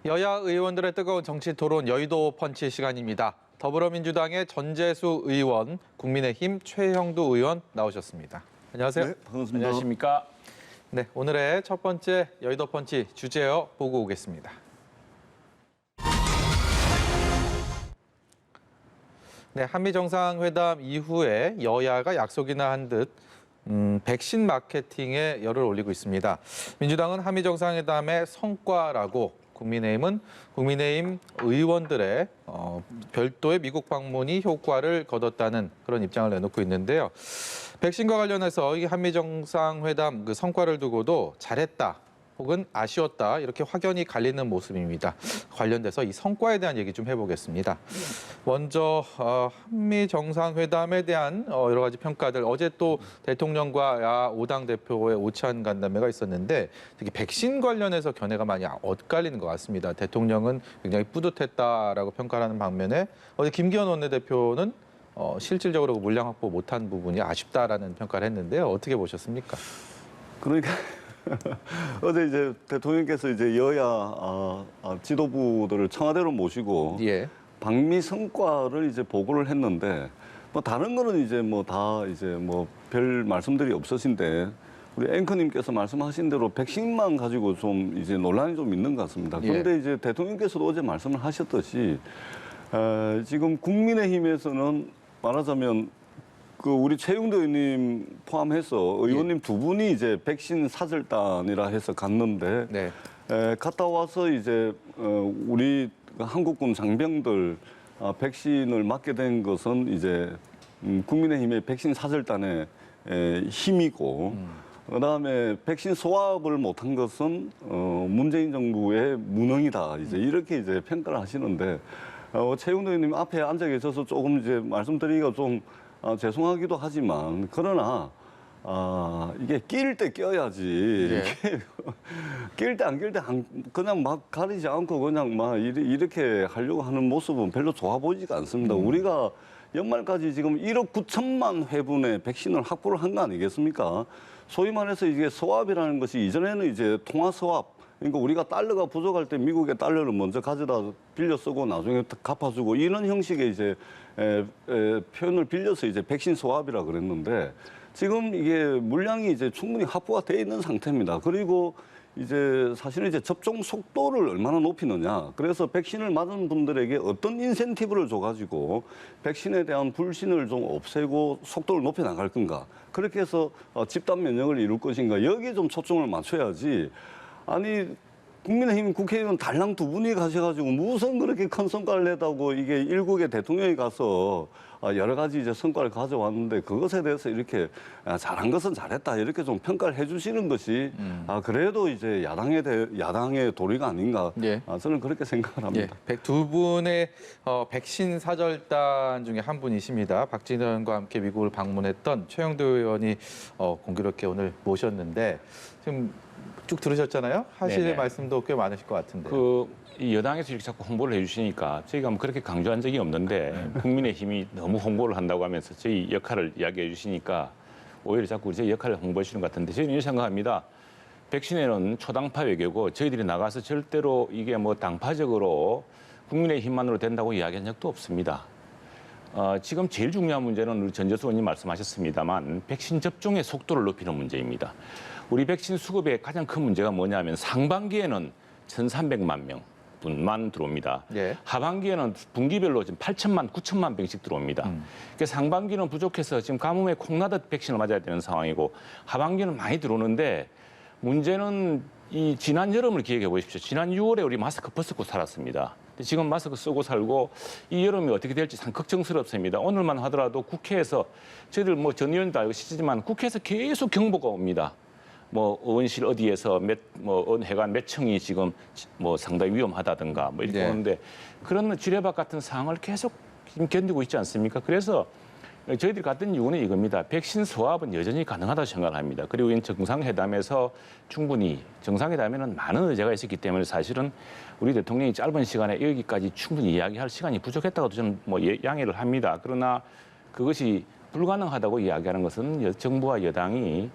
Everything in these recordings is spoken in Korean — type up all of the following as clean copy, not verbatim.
여야 의원들의 뜨거운 정치 토론 여의도 펀치 시간입니다. 더불어민주당의 전재수 의원, 국민의힘 최형두 의원 나오셨습니다. 안녕하세요. 네, 반갑습니다. 안녕하십니까? 네, 오늘의 첫 번째 여의도 펀치 주제어 보고 오겠습니다. 네, 한미 정상회담 이후에 여야가 약속이나 한 듯 백신 마케팅에 열을 올리고 있습니다. 민주당은 한미 정상회담의 성과라고, 국민의힘은 국민의힘 의원들의 별도의 미국 방문이 효과를 거뒀다는 그런 입장을 내놓고 있는데요. 백신과 관련해서 이 한미 정상회담 그 성과를 두고도 잘했다 혹은 아쉬웠다 이렇게 확연히 갈리는 모습입니다. 관련돼서 이 성과에 대한 얘기 좀 해보겠습니다. 먼저 한미 정상회담에 대한 여러 가지 평가들, 어제 또 대통령과 야 5당 대표의 오찬 간담회가 있었는데 특히 백신 관련해서 견해가 많이 엇갈리는 것 같습니다. 대통령은 굉장히 뿌듯했다라고 평가하는 반면에 어제 김기현 원내대표는 실질적으로 물량 확보 못한 부분이 아쉽다라는 평가를 했는데요. 어떻게 보셨습니까? 그러니까 어제 이제 대통령께서 이제 여야 지도부들을 청와대로 모시고 예. 방미 성과를 이제 보고를 했는데 뭐 다른 거는 이제 뭐 다 이제 뭐 별 말씀들이 없으신데 우리 앵커님께서 말씀하신 대로 백신만 가지고 좀 이제 논란이 좀 있는 것 같습니다. 그런데 이제 대통령께서도 어제 말씀을 하셨듯이 지금 국민의힘에서는 말하자면 그 우리 최영도 의원님 포함해서 의원님 두 분이 이제 백신 사절단이라 해서 갔는데 네. 갔다 와서 이제 우리 한국군 장병들 백신을 맞게 된 것은 이제 국민의힘의 백신 사절단의 힘이고 그다음에 백신 소화를 못한 것은 문재인 정부의 무능이다 이제 이렇게 이제 평가를 하시는데 최영도 의원님 앞에 앉아 계셔서 조금 이제 말씀드리기가 좀 죄송하기도 하지만 그러나 이게 낄 때 껴야지 이게 낄 때 안 낄 때 그냥 막 가리지 않고 그냥 막 이렇게 하려고 하는 모습은 별로 좋아 보이지가 않습니다. 우리가 연말까지 지금 1억 9천만 회분의 백신을 확보를 한 거 아니겠습니까? 소위 말해서 이게 소합이라는 것이 이전에는 이제 통화 소합, 그러니까 우리가 달러가 부족할 때 미국의 달러를 먼저 가져다 빌려 쓰고 나중에 갚아주고 이런 형식의 이제 표현을 빌려서 이제 백신 소합이라 그랬는데 지금 이게 물량이 이제 충분히 확보가 돼 있는 상태입니다. 그리고 이제 사실은 이제 접종 속도를 얼마나 높이느냐. 그래서 백신을 맞은 분들에게 어떤 인센티브를 줘가지고 백신에 대한 불신을 좀 없애고 속도를 높여 나갈 건가. 그렇게 해서 집단 면역을 이룰 것인가. 여기에 좀 초점을 맞춰야지. 아니 국민의힘 국회의원 달랑 두 분이 가셔가지고 무슨 그렇게 큰 성과를 내다고 이게 일국의 대통령이 가서 여러 가지 이제 성과를 가져왔는데 그것에 대해서 이렇게 잘한 것은 잘했다 이렇게 좀 평가를 해주시는 것이 그래도 이제 야당의 도리가 아닌가 저는 그렇게 생각을 합니다. 두 분의 백신 사절단 중에 한 분이십니다. 박진원 의원과 함께 미국을 방문했던 최영도 의원이 공교롭게 오늘 모셨는데 지금 쭉 들으셨잖아요. 하실 네네. 말씀도 꽤 많으실 것 같은데. 이 여당에서 이렇게 자꾸 홍보를 해주시니까 저희가 뭐 그렇게 강조한 적이 없는데 국민의힘이 너무 홍보를 한다고 하면서 저희 역할을 이야기해 주시니까 오히려 자꾸 저희 역할을 홍보해 주시는 것 같은데 저희는 이렇게 생각합니다. 백신에는 초당파 외교고 저희들이 나가서 절대로 이게 뭐 당파적으로 국민의힘만으로 된다고 이야기한 적도 없습니다. 지금 제일 중요한 문제는 우리 전재수 의원님 말씀하셨습니다만 백신 접종의 속도를 높이는 문제입니다. 우리 백신 수급의 가장 큰 문제가 뭐냐면 상반기에는 1,300만 명분만 들어옵니다. 하반기에는 분기별로 지금 8천만, 9천만 병씩 들어옵니다. 그러니까 상반기는 부족해서 지금 가뭄에 콩나듯 백신을 맞아야 되는 상황이고 하반기는 많이 들어오는데 문제는 이 지난 여름을 기억해 보십시오. 지난 6월에 우리 마스크 벗고 살았습니다. 지금 마스크 쓰고 살고 이 여름이 어떻게 될지 참 걱정스럽습니다. 오늘만 하더라도 국회에서 저희들 뭐 전 의원도 알고 계시지만 국회에서 계속 경보가 옵니다. 뭐 의원실 어디에서 해관 몇 층이 지금 뭐 상당히 위험하다든가 뭐 이렇게 오는데 그런 지뢰밭 같은 상황을 계속 견디고 있지 않습니까? 그래서 저희들이 갔던 이유는 이겁니다. 백신 소합은 여전히 가능하다고 생각합니다. 그리고 이 정상회담에서 충분히 정상회담에는 많은 의제가 있었기 때문에 사실은 우리 대통령이 짧은 시간에 여기까지 충분히 이야기할 시간이 부족했다고 저는 뭐 양해를 합니다. 그러나 그것이 불가능하다고 이야기하는 것은 정부와 여당이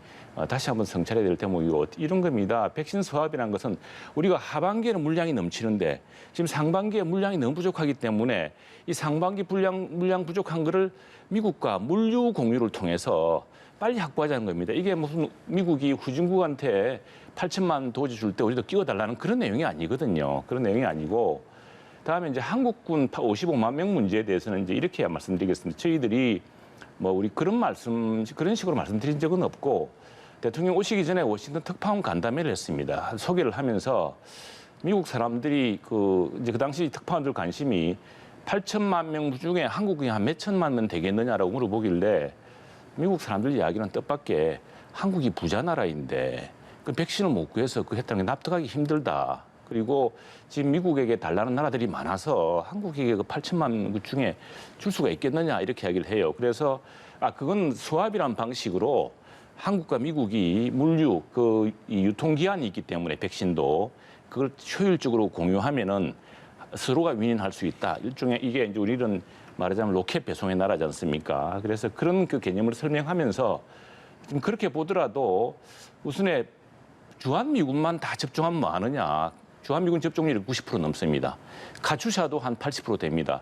다시 한번 성찰해야 될 대목이고 이런 겁니다. 백신 수합이라는 것은 우리가 하반기에는 물량이 넘치는데 지금 상반기에 물량이 너무 부족하기 때문에 이 상반기 물량 부족한 거를 미국과 물류 공유를 통해서 빨리 확보하자는 겁니다. 이게 무슨 미국이 후진국한테 8천만 도지 줄 때 우리도 끼워달라는 그런 내용이 아니거든요. 그런 내용이 아니고 다음에 이제 한국군 55만 명 문제에 대해서는 이제 이렇게 말씀드리겠습니다. 저희들이 뭐 우리 그런 식으로 말씀드린 적은 없고 대통령 오시기 전에 워싱턴 특파원 간담회를 했습니다. 소개를 하면서 미국 사람들이 이제 그 당시 특파원들 관심이 8천만 명 중에 한국이 한 몇 천만 명 되겠느냐라고 물어보길래 미국 사람들 이야기는 뜻밖의 한국이 부자 나라인데 그 백신을 못 구해서 그 했다는 게 납득하기 힘들다. 그리고 지금 미국에게 달라는 나라들이 많아서 한국에게 그 8천만 그 중에 줄 수가 있겠느냐 이렇게 이야기를 해요. 그래서 그건 수합이란 방식으로 한국과 미국이 물류 이 유통기한이 있기 때문에 백신도 그걸 효율적으로 공유하면은 서로가 윈윈할 수 있다. 일종의 이게 이제 우리는 말하자면 로켓 배송의 나라지 않습니까? 그래서 그런 그 개념을 설명하면서 좀 그렇게 보더라도 우선에 주한미군만 다 접종하면 뭐 하느냐. 주한미군 접종률이 90% 넘습니다. 카츄샤도 한 80% 됩니다.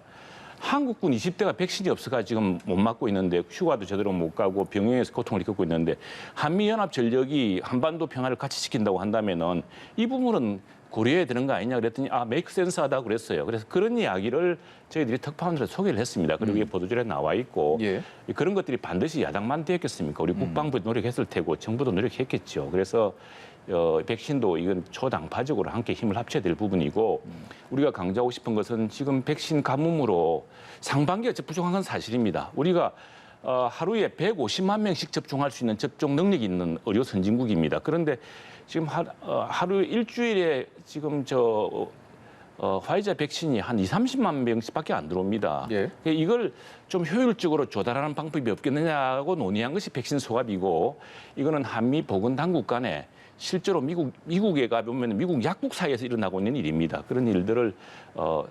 한국군 20대가 백신이 없어가 지금 못 맞고 있는데 휴가도 제대로 못 가고 병영에서 고통을 겪고 있는데 한미연합 전력이 한반도 평화를 같이 지킨다고 한다면은 이 부분은 고려해야 되는 거 아니냐 그랬더니 메이크 센스하다고 그랬어요. 그래서 그런 이야기를 저희들이 특파원들에 소개를 했습니다. 그리고 이게 보도자료에 나와 있고 예. 그런 것들이 반드시 야당만 되었겠습니까? 우리 국방부도 노력했을 테고 정부도 노력했겠죠. 그래서 백신도 이건 초당파적으로 함께 힘을 합쳐야 될 부분이고 우리가 강조하고 싶은 것은 지금 백신 가뭄으로 상반기가 부족한 건 사실입니다. 우리가 하루에 150만 명씩 접종할 수 있는 접종 능력이 있는 의료 선진국입니다. 그런데 지금 하루 일주일에 지금 화이자 백신이 한 30만 명씩밖에 안 들어옵니다. 예. 이걸 좀 효율적으로 조달하는 방법이 없겠느냐고 논의한 것이 백신 소합이고 이거는 한미 보건 당국 간에 실제로 미국에 가보면 미국 약국 사이에서 일어나고 있는 일입니다. 그런 일들을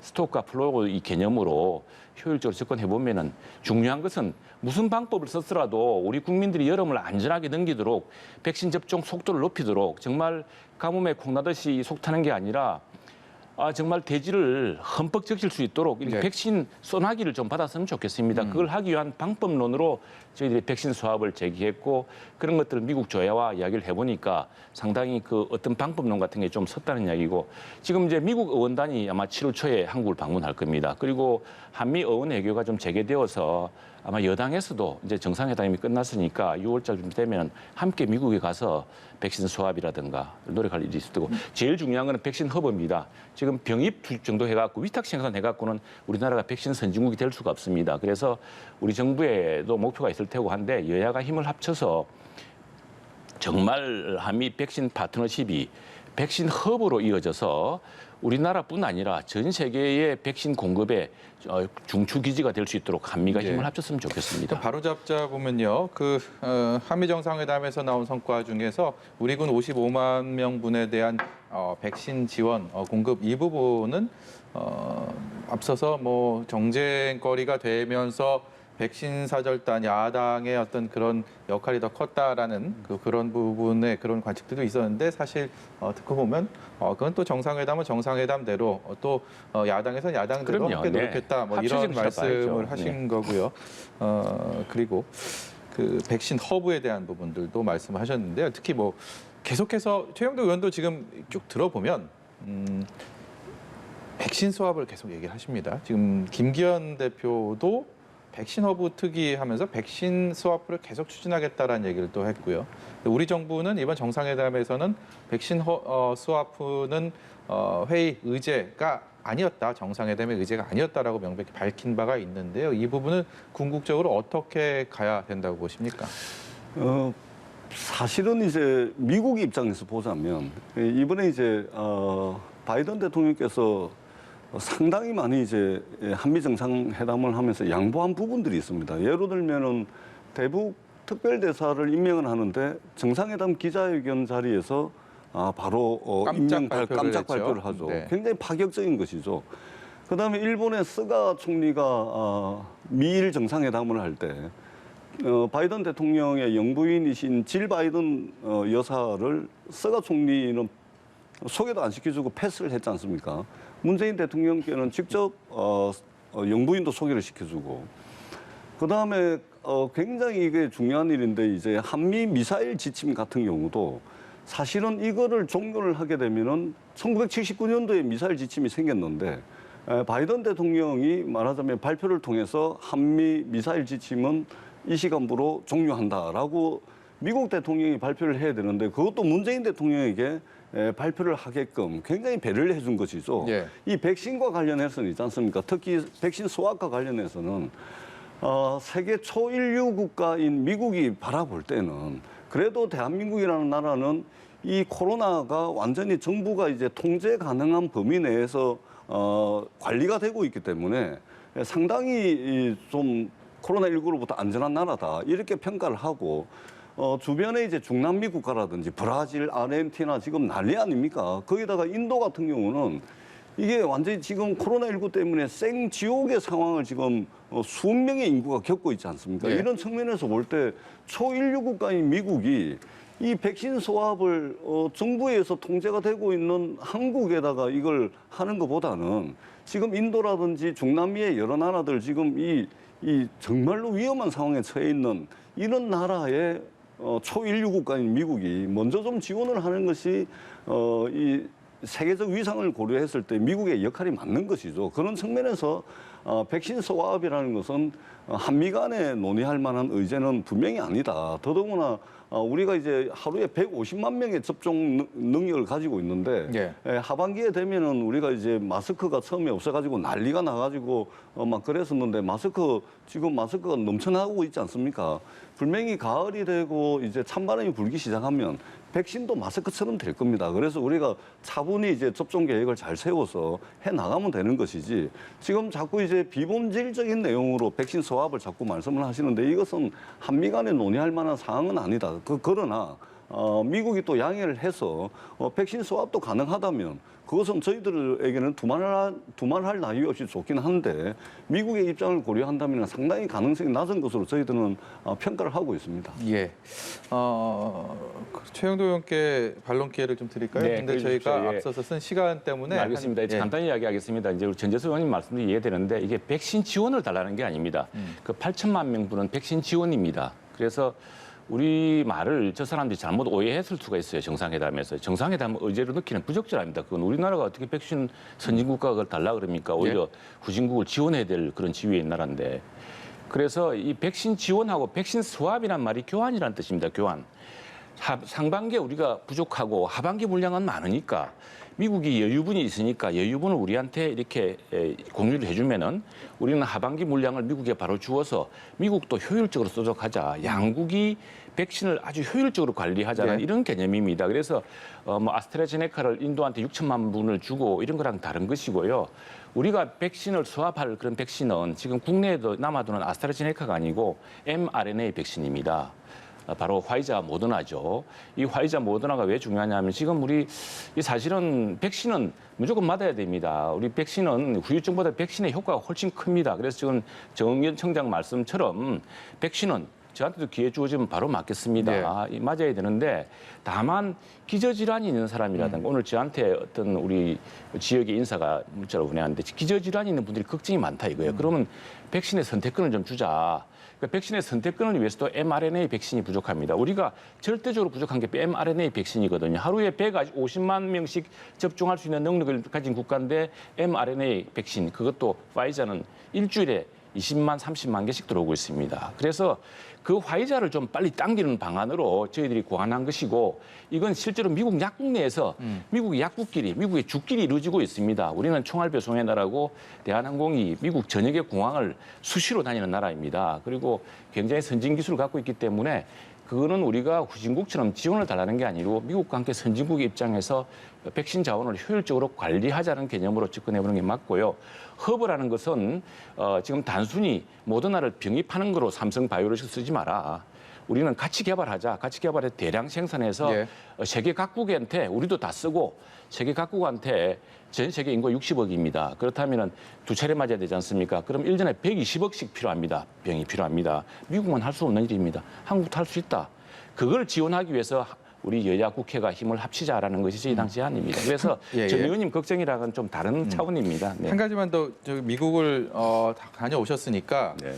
스톡과 플로우 이 개념으로 효율적으로 접근해 보면은 중요한 것은 무슨 방법을 썼더라도 우리 국민들이 여름을 안전하게 넘기도록 백신 접종 속도를 높이도록 정말 가뭄에 콩나듯이 속 타는 게 아니라 정말 대지를 흠뻑 적실 수 있도록 이렇게 네. 백신 소나기를 좀 받았으면 좋겠습니다. 그걸 하기 위한 방법론으로 저희들이 백신 수합을 제기했고 그런 것들을 미국 조야와 이야기를 해보니까 상당히 그 어떤 방법론 같은 게 좀 섰다는 이야기고 지금 이제 미국 의원단이 아마 7월 초에 한국을 방문할 겁니다. 그리고 한미 의원 외교가 좀 재개되어서 아마 여당에서도 이제 정상회담이 끝났으니까 6월달쯤 되면 함께 미국에 가서 백신 수합이라든가 노력할 일이 있을 테고 제일 중요한 거는 백신 허브입니다. 지금 병입 정도 해갖고 위탁 생산 해갖고는 우리나라가 백신 선진국이 될 수가 없습니다. 그래서 우리 정부에도 목표가 있을 테고 한데 여야가 힘을 합쳐서 정말 한미 백신 파트너십이 백신 허브로 이어져서 우리나라뿐 아니라 전 세계의 백신 공급의 중추 기지가 될 수 있도록 한미가 힘을 예. 합쳤으면 좋겠습니다. 바로 잡자 보면요. 한미 정상회담에서 나온 성과 중에서 우리 군 55만 명분에 대한 백신 지원 공급 이 부분은 앞서서 뭐 정쟁거리가 되면서 백신 사절단 야당의 어떤 그런 역할이 더 컸다라는 그런 부분의 그런 관측들도 있었는데 사실 듣고 보면 그건 또 정상회담은 정상회담대로 또 야당에서는 야당대로 그럼요. 함께 네. 노력했다 뭐 이런 합쳐지면 말씀을 봐야죠. 하신 거고요. 그리고 그 백신 허브에 대한 부분들도 말씀하셨는데요. 특히 뭐 계속해서 최영도 의원도 지금 쭉 들어보면 백신 수합을 계속 얘기를 하십니다. 지금 김기현 대표도 백신 허브 특위하면서 백신 수합을 계속 추진하겠다라는 얘기를 또 했고요. 우리 정부는 이번 정상회담에서는 백신 수합은 회의 의제가 아니었다, 정상회담의 의제가 아니었다라고 명백히 밝힌 바가 있는데요. 이 부분은 궁극적으로 어떻게 가야 된다고 보십니까? 사실은 이제 미국 입장에서 보자면 이번에 이제 바이든 대통령께서 상당히 많이 이제 한미 정상회담을 하면서 양보한 부분들이 있습니다. 예를 들면은 대북 특별대사를 임명을 하는데 정상회담 기자회견 자리에서 바로 깜짝 발표를 하죠. 네. 굉장히 파격적인 것이죠. 그다음에 일본의 스가 총리가 미일 정상회담을 할 때 바이든 대통령의 영부인이신 질 바이든 여사를 서가 총리는 소개도 안 시켜주고 패스를 했지 않습니까? 문재인 대통령께는 직접 영부인도 소개를 시켜주고, 그 다음에 굉장히 이게 중요한 일인데 이제 한미 미사일 지침 같은 경우도 사실은 이거를 종료를 하게 되면은 1979년도에 미사일 지침이 생겼는데 바이든 대통령이 말하자면 발표를 통해서 한미 미사일 지침은 이 시간부로 종료한다라고 미국 대통령이 발표를 해야 되는데 그것도 문재인 대통령에게 발표를 하게끔 굉장히 배려를 해준 것이죠. 예. 이 백신과 관련해서는 있지 않습니까? 특히 백신 소화과 관련해서는 세계 초인류 국가인 미국이 바라볼 때는 그래도 대한민국이라는 나라는 이 코로나가 완전히 정부가 이제 통제 가능한 범위 내에서 관리가 되고 있기 때문에 상당히 좀 코로나19로부터 안전한 나라다 이렇게 평가를 하고 주변에 이제 중남미 국가라든지 브라질, 아르헨티나 지금 난리 아닙니까? 거기다가 인도 같은 경우는 이게 완전히 지금 코로나19 때문에 생지옥의 상황을 지금 수억 명의 인구가 겪고 있지 않습니까? 네. 이런 측면에서 볼 때 초인류 국가인 미국이 이 백신 소합을 정부에서 통제가 되고 있는 한국에다가 이걸 하는 것보다는 지금 인도라든지 중남미의 여러 나라들 지금 이 정말로 위험한 상황에 처해 있는 이런 나라의 초인류 국가인 미국이 먼저 좀 지원을 하는 것이 이 세계적 위상을 고려했을 때 미국의 역할이 맞는 것이죠. 그런 측면에서 백신 소화업이라는 것은 한미 간에 논의할 만한 의제는 분명히 아니다. 더더구나 우리가 이제 하루에 150만 명의 접종 능력을 가지고 있는데 하반기에 되면은 우리가 이제 마스크가 처음에 없어가지고 난리가 나가지고 막 그랬었는데 지금 마스크가 넘쳐나고 있지 않습니까? 분명히 가을이 되고 이제 찬바람이 불기 시작하면 백신도 마스크처럼 될 겁니다. 그래서 우리가 차분히 이제 접종 계획을 잘 세워서 해 나가면 되는 것이지 지금 자꾸 이제 비본질적인 내용으로 백신 소합을 자꾸 말씀을 하시는데 이것은 한미 간에 논의할 만한 사항은 아니다. 그러나 미국이 또 양해를 해서 백신 소합도 가능하다면 그것은 저희들에게는 두말할 나위 없이 좋긴 한데 미국의 입장을 고려한다면 상당히 가능성이 낮은 것으로 저희들은 평가를 하고 있습니다. 예. 최영도 의원께 반론 기회를 좀 드릴까요? 네, 근데 그러십시오. 저희가 예. 앞서서 쓴 시간 때문에 알겠습니다. 간단히 이야기하겠습니다. 이제 우리 전재수 의원님 말씀도 이해되는데 이게 백신 지원을 달라는 게 아닙니다. 그 8천만 명분은 백신 지원입니다. 그래서 우리 말을 저 사람들이 잘못 오해했을 수가 있어요. 정상회담에서. 정상회담 의제로 넣기는 부적절합니다. 그건 우리나라가 어떻게 백신 선진국가 그걸 달라 그럽니까? 오히려 후진국을 지원해야 될 그런 지위에 있는 나라인데. 그래서 이 백신 지원하고 백신 수합이란 말이 교환이라는 뜻입니다. 교환. 상반기에 우리가 부족하고 하반기 물량은 많으니까 미국이 여유분이 있으니까 여유분을 우리한테 이렇게 공유를 해주면은 우리는 하반기 물량을 미국에 바로 주어서 미국도 효율적으로 쓰도록 하자. 양국이 백신을 아주 효율적으로 관리하자는 이런 개념입니다. 그래서 뭐 아스트라제네카를 인도한테 6천만 분을 주고 이런 거랑 다른 것이고요. 우리가 백신을 수합할 그런 백신은 지금 국내에도 남아도는 아스트라제네카가 아니고 mRNA 백신입니다. 바로 화이자 모더나죠. 이 화이자 모더나가 왜 중요하냐면 지금 우리 사실은 백신은 무조건 맞아야 됩니다. 우리 백신은 후유증보다 백신의 효과가 훨씬 큽니다. 그래서 지금 정의연 청장 말씀처럼 백신은 저한테도 기회 주어지면 바로 맞겠습니다. 맞아야 되는데 다만 기저질환이 있는 사람이라든가 오늘 저한테 어떤 우리 지역의 인사가 문자로 보내왔는데 기저질환이 있는 분들이 걱정이 많다 이거예요. 그러면 백신의 선택권을 좀 주자. 그러니까 백신의 선택권을 위해서도 mRNA 백신이 부족합니다. 우리가 절대적으로 부족한 게 mRNA 백신이거든요. 하루에 150만 명씩 접종할 수 있는 능력을 가진 국가인데 mRNA 백신, 그것도 파이자는 일주일에 20만, 30만 개씩 들어오고 있습니다. 그래서 그 화이자를 좀 빨리 당기는 방안으로 저희들이 고안한 것이고 이건 실제로 미국 약국 내에서 미국의 약국끼리, 미국의 주끼리 이루어지고 있습니다. 우리는 총알 배송의 나라고 대한항공이 미국 전역의 공항을 수시로 다니는 나라입니다. 그리고 굉장히 선진 기술을 갖고 있기 때문에 그거는 우리가 후진국처럼 지원을 달라는 게 아니고 미국과 함께 선진국의 입장에서 백신 자원을 효율적으로 관리하자는 개념으로 접근해보는 게 맞고요. 허브라는 것은 지금 단순히 모더나를 병입하는 거로 삼성 바이오로직 쓰지 마라. 우리는 같이 개발하자. 같이 개발해서 대량 생산해서 예. 세계 각국한테 우리도 다 쓰고 세계 각국한테 전 세계 인구 60억입니다. 그렇다면은 두 차례 맞아야 되지 않습니까? 그럼 1년에 120억씩 필요합니다. 병이 필요합니다. 미국은 할 수 없는 일입니다. 한국도 할 수 있다. 그걸 지원하기 위해서 우리 여야 국회가 힘을 합치자라는 것이 저희 당시 안입니다. 그래서 예, 전 예. 의원님 걱정이랑은 좀 다른 차원입니다. 네. 한 가지만 더 미국을 다녀오셨으니까 네.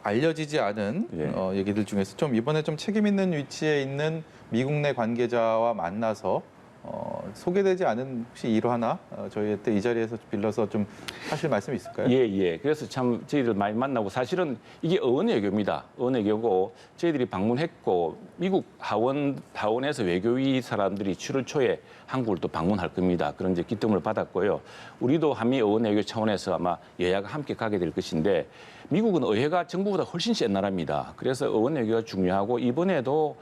알려지지 않은 예. 얘기들 중에서 좀 이번에 좀 책임 있는 위치에 있는 미국 내 관계자와 만나서 소개되지 않은 혹시 일화나 저희한테 이 자리에서 빌려서 좀 하실 말씀 있을까요? 예, 예. 그래서 참 저희들 많이 만나고 사실은 이게 어원 외교입니다. 어원 외교고 저희들이 방문했고 미국 하원에서 외교위 사람들이 7월 초에 한국을 또 방문할 겁니다. 그런 이제 기뜸을 받았고요. 우리도 한미 어원 외교 차원에서 아마 여야가 함께 가게 될 것인데 미국은 의회가 정부보다 훨씬 센 나라입니다. 그래서 어원 외교가 중요하고 이번에도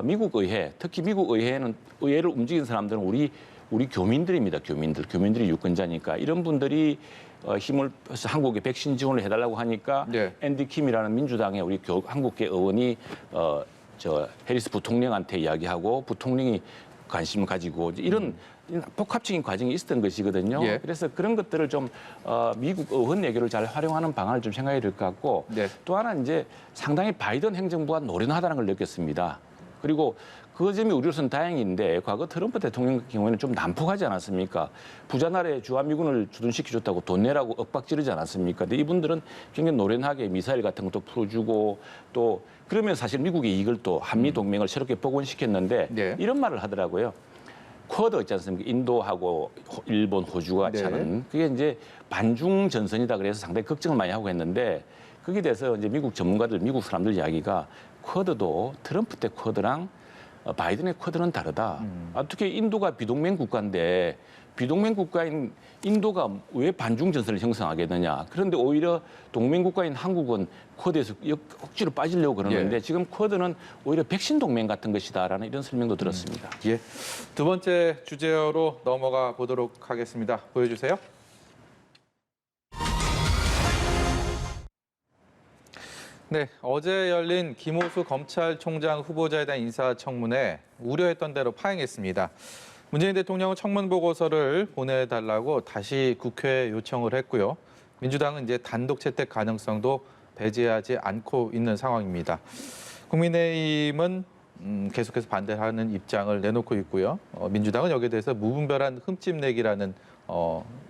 미국 의회, 특히 미국 의회는 의회를 움직인 사람들은 우리 교민들입니다. 교민들이 유권자니까 이런 분들이 힘을 써서 한국에 백신 지원을 해달라고 하니까 네. 앤디 킴이라는 민주당의 우리 한국계 의원이 해리스 부통령한테 이야기하고 부통령이 관심을 가지고 이런 복합적인 과정이 있었던 것이거든요. 예. 그래서 그런 것들을 좀 미국 어원 외교를 잘 활용하는 방안을 좀 생각해야 될 것 같고 네. 또 하나 이제 상당히 바이든 행정부가 노련하다는 걸 느꼈습니다. 그리고 그 점이 우리로서는 다행인데 과거 트럼프 대통령 같은 경우에는 좀 난폭하지 않았습니까? 부자 나라에 주한미군을 주둔시켜줬다고 돈 내라고 윽박 지르지 않았습니까? 근데 이분들은 굉장히 노련하게 미사일 같은 것도 풀어주고 또 그러면 사실 미국의 이익을 또 한미 동맹을 새롭게 복원시켰는데 네. 이런 말을 하더라고요. 쿼드 있지 않습니까? 인도하고 일본, 호주가 네. 차는 그게 이제 반중 전선이다 그래서 상당히 걱정을 많이 하고 했는데 거기에 대해서 이제 미국 전문가들, 미국 사람들 이야기가 쿼드도 트럼프 때 쿼드랑 바이든의 쿼드는 다르다. 특히 인도가 비동맹 국가인데 비동맹 국가인 인도가 왜 반중 전선을 형성하겠느냐. 그런데 오히려 동맹 국가인 한국은 쿼드에서 억지로 빠지려고 그러는데 예. 지금 쿼드는 오히려 백신 동맹 같은 것이다라는 이런 설명도 들었습니다. 예. 두 번째 주제로 넘어가 보도록 하겠습니다. 보여주세요. 네, 어제 열린 김호수 검찰총장 후보자에 대한 인사청문회 우려했던 대로 파행했습니다. 문재인 대통령은 청문 보고서를 보내달라고 다시 국회에 요청을 했고요. 민주당은 이제 단독 채택 가능성도 배제하지 않고 있는 상황입니다. 국민의힘은 계속해서 반대하는 입장을 내놓고 있고요. 민주당은 여기에 대해서 무분별한 흠집 내기라는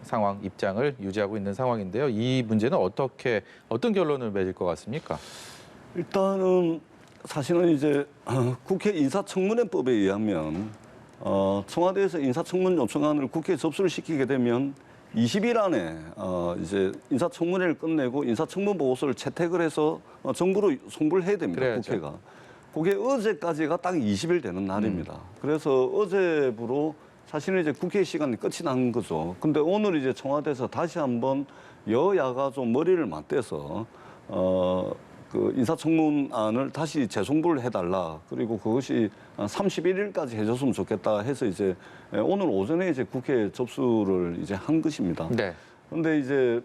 상황, 입장을 유지하고 있는 상황인데요. 이 문제는 어떤 결론을 맺을 것 같습니까? 일단은 사실은 이제 국회 인사청문회법에 의하면 청와대에서 인사청문 요청안을 국회에 접수를 시키게 되면 20일 안에 이제 인사청문회를 끝내고 인사청문 보고서를 채택을 해서 정부로 송부를 해야 됩니다. 그래야죠. 국회가. 그게 어제까지가 딱 20일 되는 날입니다. 그래서 어제부로 사실은 이제 국회 시간이 끝이 난 거죠. 근데 오늘 이제 청와대에서 다시 한번 여야가 좀 머리를 맞대서 그 인사청문안을 다시 재송부를 해달라. 그리고 그것이 31일까지 해줬으면 좋겠다 해서 이제 오늘 오전에 이제 국회에 접수를 이제 한 것입니다. 네. 그런데 이제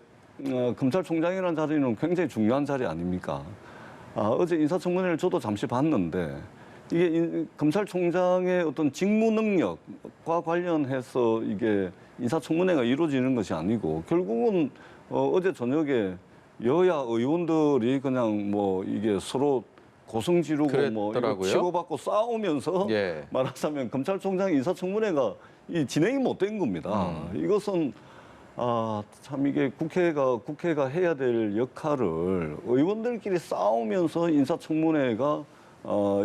검찰총장이라는 자리는 굉장히 중요한 자리 아닙니까? 어제 인사청문회를 저도 잠시 봤는데 이게 검찰총장의 어떤 직무 능력과 관련해서 이게 인사청문회가 이루어지는 것이 아니고 결국은 어제 저녁에 여야 의원들이 그냥 뭐 이게 서로 고성 지르고 뭐 이거 치고받고 싸우면서 예. 말하자면 검찰총장 인사청문회가 진행이 못 된 겁니다. 이것은 참 이게 국회가 해야 될 역할을 의원들끼리 싸우면서 인사청문회가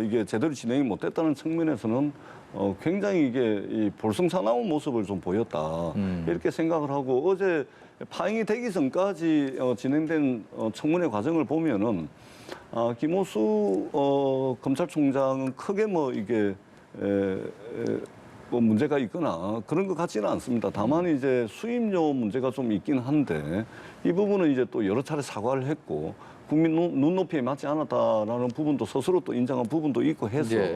이게 제대로 진행이 못 됐다는 측면에서는 굉장히 이게 이 볼썽사나운 모습을 좀 보였다. 이렇게 생각을 하고 어제 파행이 되기 전까지 진행된 청문회 과정을 보면은 김호수 검찰총장은 크게 뭐 이게 뭐 문제가 있거나 그런 것 같지는 않습니다. 다만 이제 수임료 문제가 좀 있긴 한데 이 부분은 이제 또 여러 차례 사과를 했고 국민 눈높이에 맞지 않았다라는 부분도 스스로 또 인정한 부분도 있고 해서 예.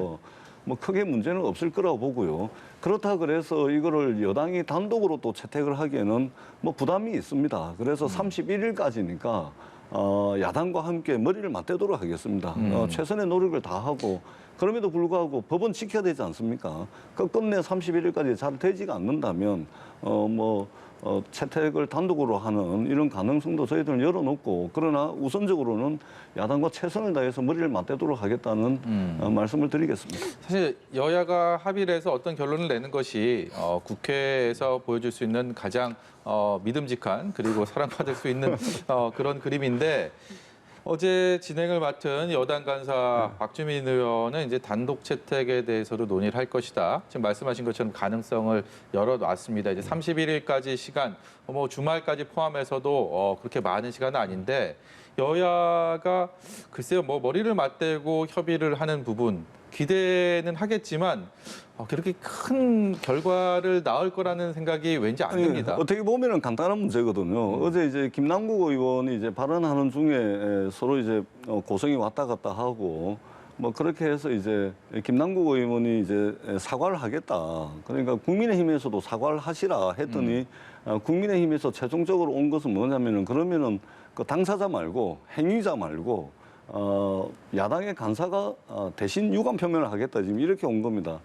뭐 크게 문제는 없을 거라고 보고요. 그렇다 그래서 이거를 여당이 단독으로 또 채택을 하기에는 뭐 부담이 있습니다. 그래서 31일까지니까 야당과 함께 머리를 맞대도록 하겠습니다. 최선의 노력을 다하고 그럼에도 불구하고 법은 지켜야 되지 않습니까? 끝내 31일까지 잘 되지가 않는다면 채택을 단독으로 하는 이런 가능성도 저희들은 열어놓고 그러나 우선적으로는 야당과 최선을 다해서 머리를 맞대도록 하겠다는 말씀을 드리겠습니다. 사실 여야가 합의를 해서 어떤 결론을 내는 것이 국회에서 보여줄 수 있는 가장 믿음직한 그리고 사랑받을 수 있는 그런 그림인데 어제 진행을 맡은 여당 간사 박주민 의원은 이제 단독 채택에 대해서도 논의를 할 것이다. 지금 말씀하신 것처럼 가능성을 열어놨습니다. 이제 31일까지 시간, 주말까지 포함해서도 그렇게 많은 시간은 아닌데 여야가 글쎄요, 머리를 맞대고 협의를 하는 부분 기대는 하겠지만 그렇게 큰 결과를 낳을 거라는 생각이 왠지 안 듭니다. 어떻게 보면은 간단한 문제거든요. 어제 이제 김남국 의원이 이제 발언하는 중에 서로 이제 고성이 왔다 갔다 하고 그렇게 해서 이제 김남국 의원이 이제 사과를 하겠다. 그러니까 국민의힘에서도 사과를 하시라 했더니 국민의힘에서 최종적으로 온 것은 뭐냐면은 그러면은 그 당사자 말고 행위자 말고 야당의 간사가 대신 유감 표명을 하겠다 지금 이렇게 온 겁니다.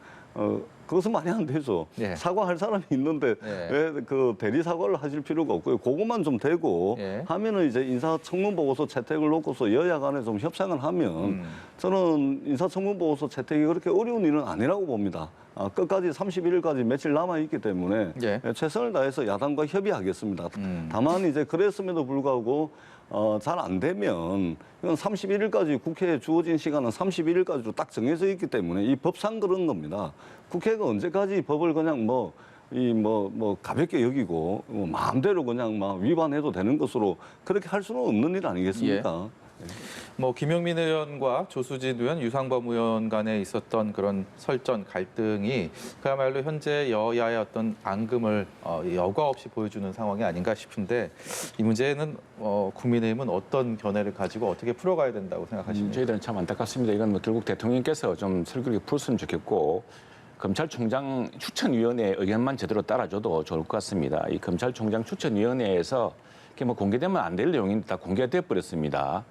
그것은 말이 안 되죠. 네. 사과할 사람이 있는데 네. 왜 그 대리 사과를 하실 필요가 없고요. 그것만 좀 되고 네. 하면은 이제 인사청문 보고서 채택을 놓고서 여야 간에 좀 협상을 하면 저는 인사청문 보고서 채택이 그렇게 어려운 일은 아니라고 봅니다. 끝까지 31일까지 며칠 남아 있기 때문에 네. 최선을 다해서 야당과 협의하겠습니다. 다만 이제 그랬음에도 불구하고 잘 안 되면 이건 31일까지 국회에 주어진 시간은 31일까지로 딱 정해져 있기 때문에 이 법상 그런 겁니다. 국회가 언제까지 법을 그냥 가볍게 여기고 마음대로 그냥 막 위반해도 되는 것으로 그렇게 할 수는 없는 일 아니겠습니까? 김용민 의원과 조수진 의원, 유상범 의원 간에 있었던 그런 설전 갈등이 그야말로 현재 여야의 어떤 앙금을 여과 없이 보여주는 상황이 아닌가 싶은데 이 문제는 국민의힘은 어떤 견해를 가지고 어떻게 풀어가야 된다고 생각하십니까? 저희들은 참 안타깝습니다. 이건 결국 대통령께서 좀 설교를 풀었으면 좋겠고 검찰총장 추천위원회 의견만 제대로 따라줘도 좋을 것 같습니다. 이 검찰총장 추천위원회에서 이게 공개되면 안 될 내용인데 다 공개가 돼 버렸습니다.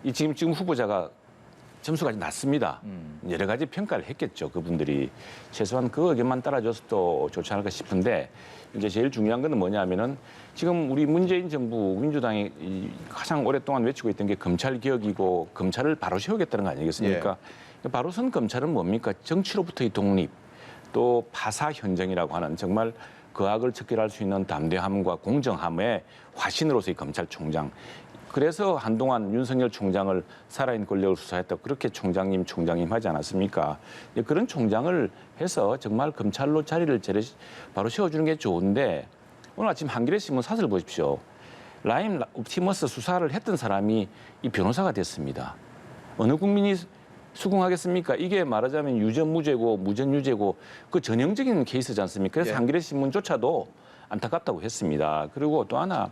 이 지금 후보자가 점수가 낮습니다. 여러 가지 평가를 했겠죠. 그분들이 최소한 그 의견만 따라줘서도 좋지 않을까 싶은데 이제 제일 중요한 거는 뭐냐면은 지금 우리 문재인 정부 민주당이 가장 오랫동안 외치고 있던 게 검찰 개혁이고 검찰을 바로 세우겠다는 거 아니겠습니까? 바로 선 검찰은 뭡니까? 정치로부터의 독립, 또 파사 현정이라고 하는 정말 그 악을 척결할 수 있는 담대함과 공정함의 화신으로서의 검찰총장. 그래서 한동안 윤석열 총장을 살아있는 권력을 수사했다고 그렇게 총장님 하지 않았습니까? 그런 총장을 해서 정말 검찰로 자리를 바로 세워주는 게 좋은데 오늘 아침 한겨레 신문 사설 보십시오. 라임 옵티머스 수사를 했던 사람이 이 변호사가 됐습니다. 어느 국민이 수긍하겠습니까? 이게 말하자면 유전무죄고 무전유죄고 그 전형적인 케이스지 않습니까? 그래서 한겨레 신문조차도 안타깝다고 했습니다. 그리고 또 하나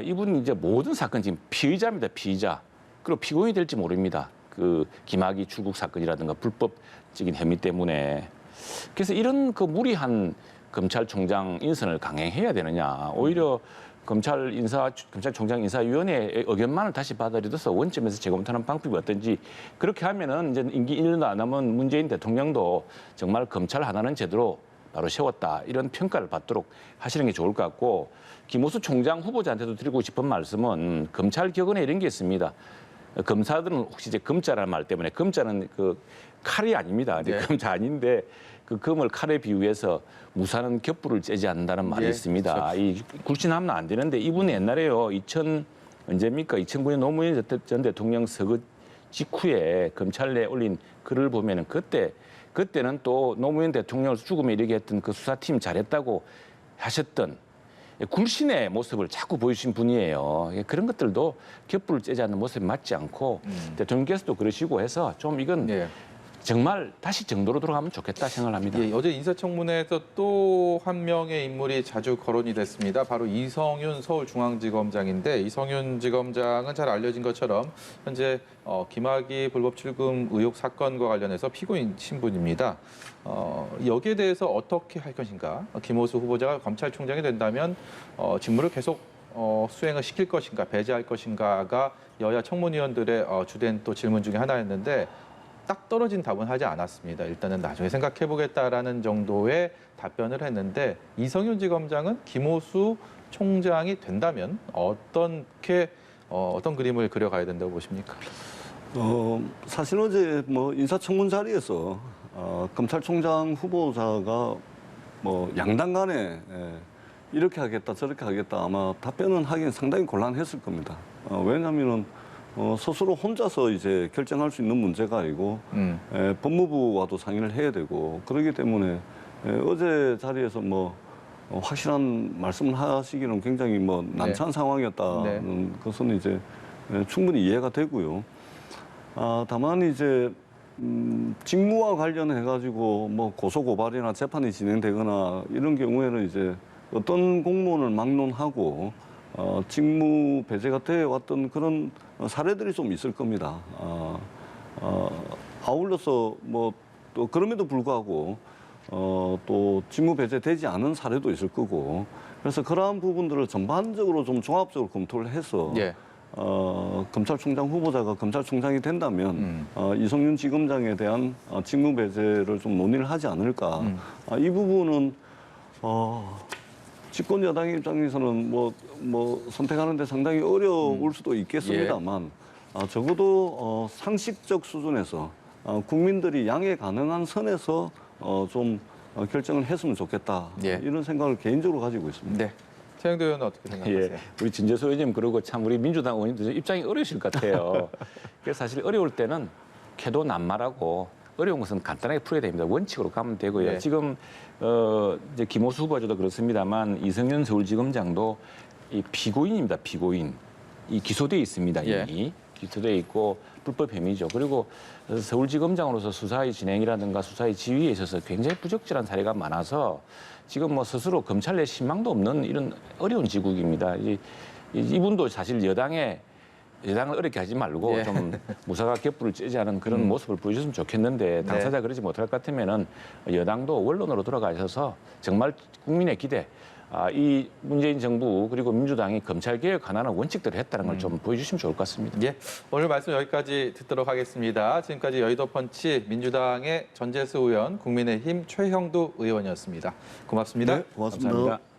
이분은 이제 모든 사건 지금 피의자입니다. 피의자. 그리고 피고인이 될지 모릅니다. 그 김학의 출국 사건이라든가 불법적인 혐의 때문에. 그래서 이런 그 무리한 검찰총장 인선을 강행해야 되느냐. 오히려 검찰총장 인사위원회의 의견만을 다시 받아들여서 원점에서 재검토하는 방법이 어떤지 그렇게 하면은 이제 임기 1년도 안 남은 문재인 대통령도 정말 검찰 하나는 제대로 바로 세웠다 이런 평가를 받도록 하시는 게 좋을 것 같고 김호수 총장 후보자한테도 드리고 싶은 말씀은 검찰 격언에 이런 게 있습니다. 검사들은 혹시 이제 검자라는 말 때문에 검자는 그 칼이 아닙니다. 네. 검자 아닌데 그 검을 칼에 비유해서 무사는 겹불을 째지 않는다는 말이 있습니다. 그렇죠. 이 굴신하면 안 되는데 이분은 옛날에요. 언제입니까? 2009년 노무현 전 대통령 서거 직후에 검찰 내 올린 글을 보면은 그때는 또 노무현 대통령을 죽음에 이르게 했던 그 수사팀 잘했다고 하셨던 굴신의 모습을 자꾸 보여주신 분이에요. 그런 것들도 겹불을 째지 않는 모습이 맞지 않고 대통령께서도 그러시고 해서 좀 이건 정말 다시 정도로 돌아가면 좋겠다 생각합니다. 어제 인사청문회에서 또 한 명의 인물이 자주 거론이 됐습니다. 바로 이성윤 서울중앙지검장인데 이성윤 지검장은 잘 알려진 것처럼 현재 김학의 불법 출금 의혹 사건과 관련해서 피고인 신분입니다. 여기에 대해서 어떻게 할 것인가? 김호수 후보자가 검찰총장이 된다면 직무를 계속 수행을 시킬 것인가, 배제할 것인가가 여야 청문위원들의 주된 또 질문 중에 하나였는데 딱 떨어진 답은 하지 않았습니다. 일단은 나중에 생각해보겠다라는 정도의 답변을 했는데 이성윤 지검장은 김호수 총장이 된다면 어떤 그림을 그려가야 된다고 보십니까? 사실 어제 뭐 인사청문 자리에서 검찰총장 후보자가 뭐 양당 간에 이렇게 하겠다 저렇게 하겠다 아마 답변은 하긴 상당히 곤란했을 겁니다. 왜냐하면은 스스로 혼자서 이제 결정할 수 있는 문제가 아니고 법무부와도 상의를 해야 되고 그렇기 때문에 어제 자리에서 뭐 확실한 말씀을 하시기는 굉장히 뭐 난처한 상황이었다는 것은 이제 충분히 이해가 되고요. 다만 이제 직무와 관련해 가지고 뭐 고소 고발이나 재판이 진행되거나 이런 경우에는 이제 어떤 공무원을 막론하고 직무 배제가 되어 왔던 그런 사례들이 좀 있을 겁니다. 아울러서 뭐 또 그럼에도 불구하고 또 직무 배제되지 않은 사례도 있을 거고 그래서 그러한 부분들을 전반적으로 좀 종합적으로 검토를 해서 예. 검찰총장 후보자가 검찰총장이 된다면 이성윤 지검장에 대한 직무 배제를 좀 논의를 하지 않을까. 이 부분은 집권 여당 입장에서는 뭐 선택하는데 상당히 어려울 수도 있겠습니다만 적어도 상식적 수준에서 국민들이 양해 가능한 선에서 좀 결정을 했으면 좋겠다. 예. 이런 생각을 개인적으로 가지고 있습니다. 네. 최영도 의원은 어떻게 생각하세요? 예, 우리 진재수 의원님 그러고 참 우리 민주당 의원님도 입장이 어려우실 것 같아요. 그래서 사실 어려울 때는 캐도 낱말하고 어려운 것은 간단하게 풀어야 됩니다. 원칙으로 가면 되고요. 네. 지금 이제 김호수 후보자도 그렇습니다만 이성윤 서울지검장도 이 피고인입니다. 피고인. 이 기소돼 있습니다. 이미 예. 기소돼 있고 불법 혐의죠. 그리고 서울지검장으로서 수사의 진행이라든가 수사의 지휘에 있어서 굉장히 부적절한 사례가 많아서 지금 뭐 스스로 검찰 내 신망도 없는 이런 어려운 지국입니다. 이분도 사실 여당을 어렵게 하지 말고 예. 좀 무사가 격불을 쬐지 않은 그런 모습을 보여줬으면 좋겠는데 당사자 그러지 못할 것 같으면은 여당도 원론으로 돌아가셔서 정말 국민의 기대, 이 문재인 정부 그리고 민주당이 검찰 개혁 하나는 원칙대로 했다는 걸 좀 보여주시면 좋을 것 같습니다. 예, 오늘 말씀 여기까지 듣도록 하겠습니다. 지금까지 여의도 펀치 민주당의 전재수 의원, 국민의힘 최형두 의원이었습니다. 고맙습니다. 네, 고맙습니다. 감사합니다.